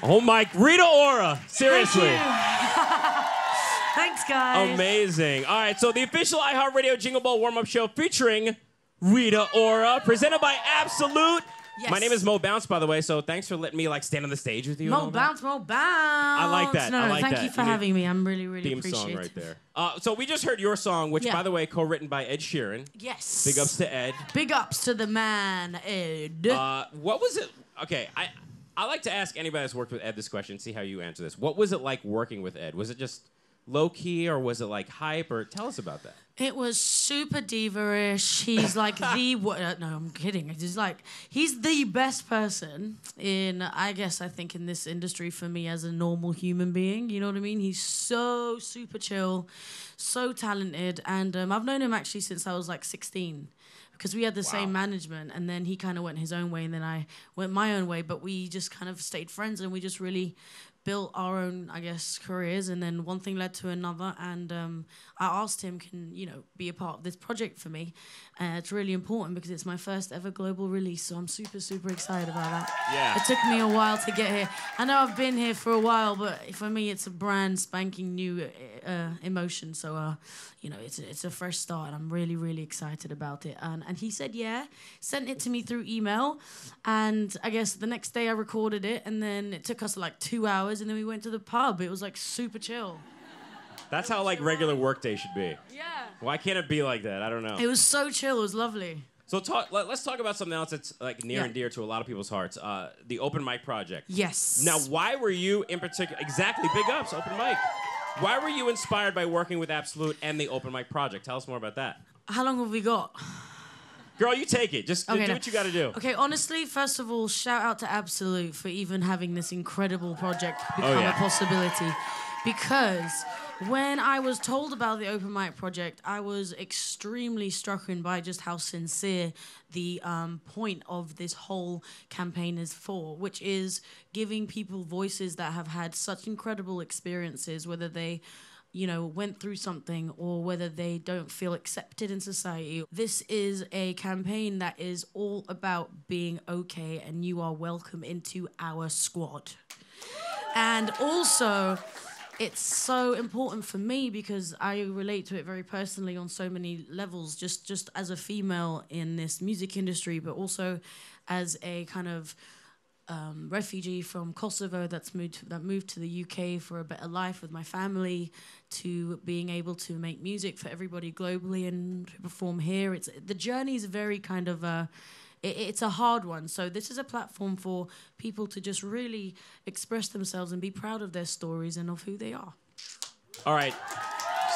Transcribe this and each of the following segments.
Oh my, Rita Ora, seriously. Thanks, guys. Amazing. All right, so the official iHeartRadio Jingle Ball warm-up show featuring Rita Ora, presented by Absolute. Yes. My name is Mo Bounce, by the way, so thanks for letting me stand on the stage with you. Mo Bounce. I like that. No, I like thank that. you for having me. I'm really Theme appreciate song it. right there. So we just heard your song, which, by the way, co-written by Ed Sheeran. Yes. Big ups to Ed. Big ups to the man, Ed. What was it? Okay, I like to ask anybody that's worked with Ed this question, see how you answer this. What was it like working with Ed? Was it just low-key, or was it like hype, or tell us about that. It was super diva-ish. He's like the... no, I'm kidding. He's the best person in, I think, in this industry for me as a normal human being. You know what I mean? He's so super chill, so talented. And I've known him actually since I was like 16. Because we had the same management, and then he kind of went his own way, and then I went my own way. But we just kind of stayed friends, and we just really built our own, careers. And then one thing led to another, and I asked him, can be a part of this project for me? It's really important because it's my first ever global release, so I'm super excited about that. Yeah. It took me a while to get here. I know I've been here for a while, but for me, it's a brand spanking new emotion. So it's a fresh start, and I'm really excited about it. And he said yeah, sent it to me through email, and I guess the next day I recorded it, and then it took us like 2 hours, and then we went to the pub. It was like super chill. That's how regular workday should be. Yeah. Why can't it be like that? I don't know. It was so chill. It was lovely. So let's talk about something else that's near and dear to a lot of people's hearts. The Open Mic Project. Yes. Now, why were you in particular? Exactly. Big ups. Open Mic. Why were you inspired by working with Absolute and the Open Mic Project? Tell us more about that. How long have we got? Girl, you take it. Just do what you got to do. Okay, honestly, first of all, shout out to Absolute for even having this incredible project become a possibility. Because when I was told about the Open Mic Project, I was extremely struck by just how sincere the point of this whole campaign is for, which is giving people voices that have had such incredible experiences, whether they went through something or whether they don't feel accepted in society. This is a campaign that is all about being okay, and you are welcome into our squad. And also, it's so important for me because I relate to it very personally on so many levels, just as a female in this music industry, but also as a kind of refugee from Kosovo that moved to the UK for a better life with my family, to being able to make music for everybody globally and to perform here. The journey is very kind of it's a hard one. So this is a platform for people to just really express themselves and be proud of their stories and of who they are. All right.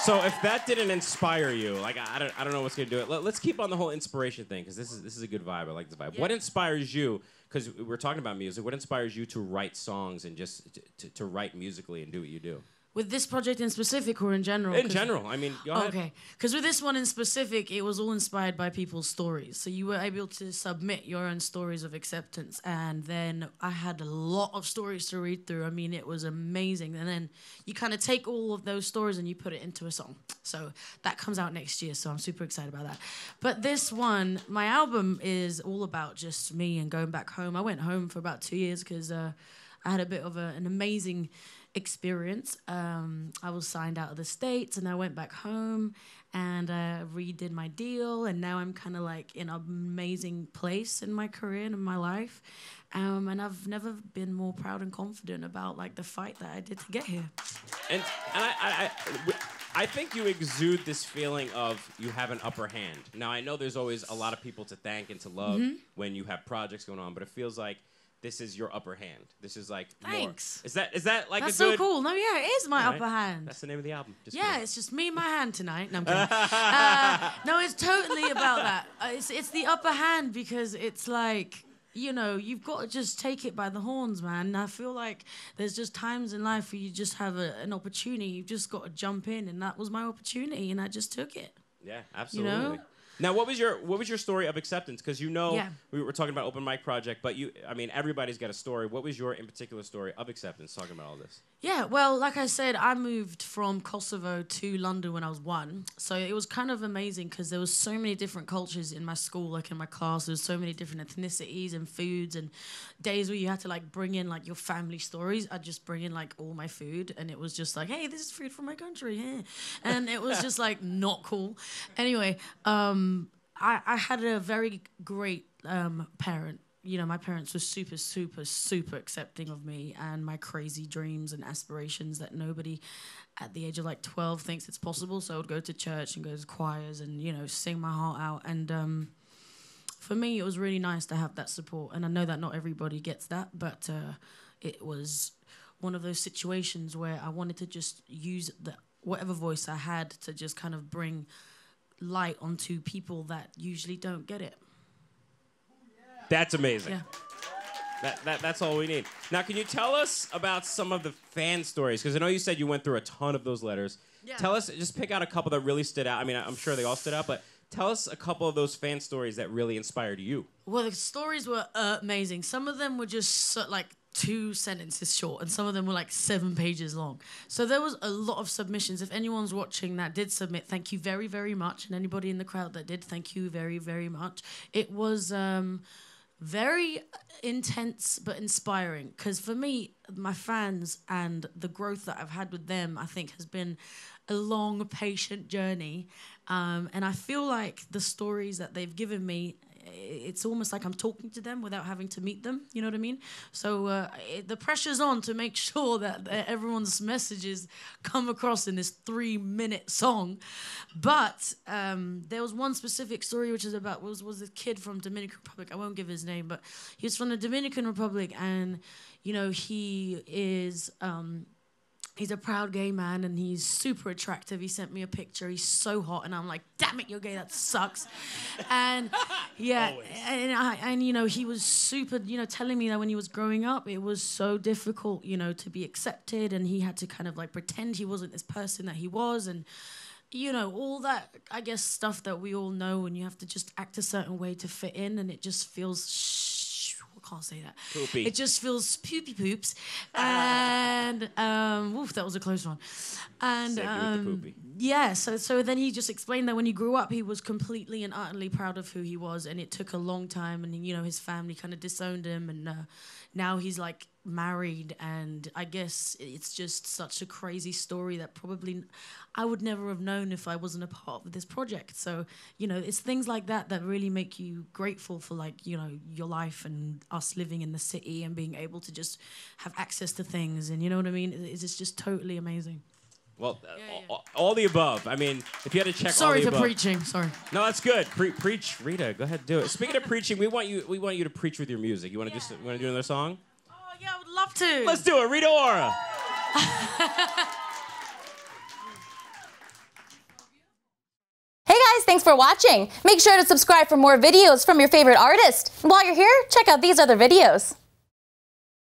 So if that didn't inspire you, I don't know what's gonna do it. Let's keep on the whole inspiration thing, because this is a good vibe. I like this vibe. Yeah. What inspires you? Because we're talking about music. What inspires you to write songs and just to write musically and do what you do? With this project in specific or in general? In general. I mean, go ahead. Okay. Because with this one in specific, it was all inspired by people's stories. So you were able to submit your own stories of acceptance. And then I had a lot of stories to read through. I mean, it was amazing. And then you kind of take all of those stories and you put it into a song. So that comes out next year. So I'm super excited about that. But this one, my album is all about just me and going back home. I went home for about 2 years because I had a bit of an amazing experience. I was signed out of the States and I went back home and redid my deal, and now I'm kind of like in an amazing place in my career and in my life, and I've never been more proud and confident about the fight that I did to get here. And I think you exude this feeling of you have an upper hand. Now I know there's always a lot of people to thank and to love when you have projects going on, but it feels like this is your upper hand. This is Thanks. More. Is that like That's a good... so cool. No, yeah, it is my upper hand. That's the name of the album. It's just me and my hand tonight. No, I'm kidding. No, it's totally about that. It's the upper hand because it's like, you've got to just take it by the horns, man. And I feel like there's just times in life where you just have an opportunity. You've just got to jump in, and that was my opportunity, and I just took it. Yeah, absolutely. Now, what was your story of acceptance? Because Yeah. we were talking about Open Mic Project, but I mean, everybody's got a story. What was your in particular story of acceptance? Talking about all this. Yeah, well, like I said, I moved from Kosovo to London when I was 1. So it was kind of amazing because there was so many different cultures in my school, like in my class. There was so many different ethnicities and foods and days where you had to like bring in like your family stories. I'd just bring in like all my food, and it was just like, hey, this is food from my country, yeah. And it was just like not cool. Anyway, I had a very great parent. You know, my parents were super, super, super accepting of me and my crazy dreams and aspirations that nobody at the age of like 12 thinks it's possible. So I would go to church and go to choirs and, you know, sing my heart out. And for me, it was really nice to have that support. And I know that not everybody gets that, but it was one of those situations where I wanted to just use whatever voice I had to just kind of bring light onto people that usually don't get it. That's amazing. Yeah. That's all we need. Now, can you tell us about some of the fan stories? Because I know you said you went through a ton of those letters. Yeah. Tell us, just pick out a couple that really stood out. I mean, I'm sure they all stood out, but tell us a couple of those fan stories that really inspired you. Well, the stories were amazing. Some of them were just like 2 sentences short, and some of them were like 7 pages long. So there was a lot of submissions. If anyone's watching that did submit, thank you very, very much. And anybody in the crowd that did, thank you very, very much. It was very intense but inspiring, because for me, my fans and the growth that I've had with them, I think, has been a long, patient journey. And I feel like the stories that they've given me, it's almost like I'm talking to them without having to meet them. You know what I mean? So the pressure's on to make sure that everyone's messages come across in this 3-minute song. But there was one specific story which is about was a kid from Dominican Republic. I won't give his name, but he was from the Dominican Republic, and you know he is. He's a proud gay man, and he's super attractive. He sent me a picture. He's so hot, and I'm like, damn it, you're gay. That sucks. And yeah, and you know, he was super, you know, telling me that when he was growing up, it was so difficult, you know, to be accepted, and he had to kind of like pretend he wasn't this person that he was, and you know, all that, I guess, stuff that we all know, and you have to just act a certain way to fit in, and it just feels can't say that. Poopy. It just feels poopy poops. And oof, that was a close one. And with the poopy. yeah, so then he just explained that when he grew up, he was completely and utterly proud of who he was, and it took a long time, and you know, his family kind of disowned him, and now he's like married, and I guess it's just such a crazy story that probably I would never have known if I wasn't a part of this project. So, you know, it's things like that that really make you grateful for, like, you know, your life and us living in the city and being able to just have access to things, and you know what I mean? It's just totally amazing. Well, all the above. I mean, if you had to check Sorry all the for above. preaching. Sorry. No, that's good. Preach, Rita. Go ahead, do it. Speaking of preaching, we want you to preach with your music. You want to do another song? Oh yeah, I would love to. Let's do it, Rita Ora. Hey guys, thanks for watching. Make sure to subscribe for more videos from your favorite artist. And while you're here, check out these other videos.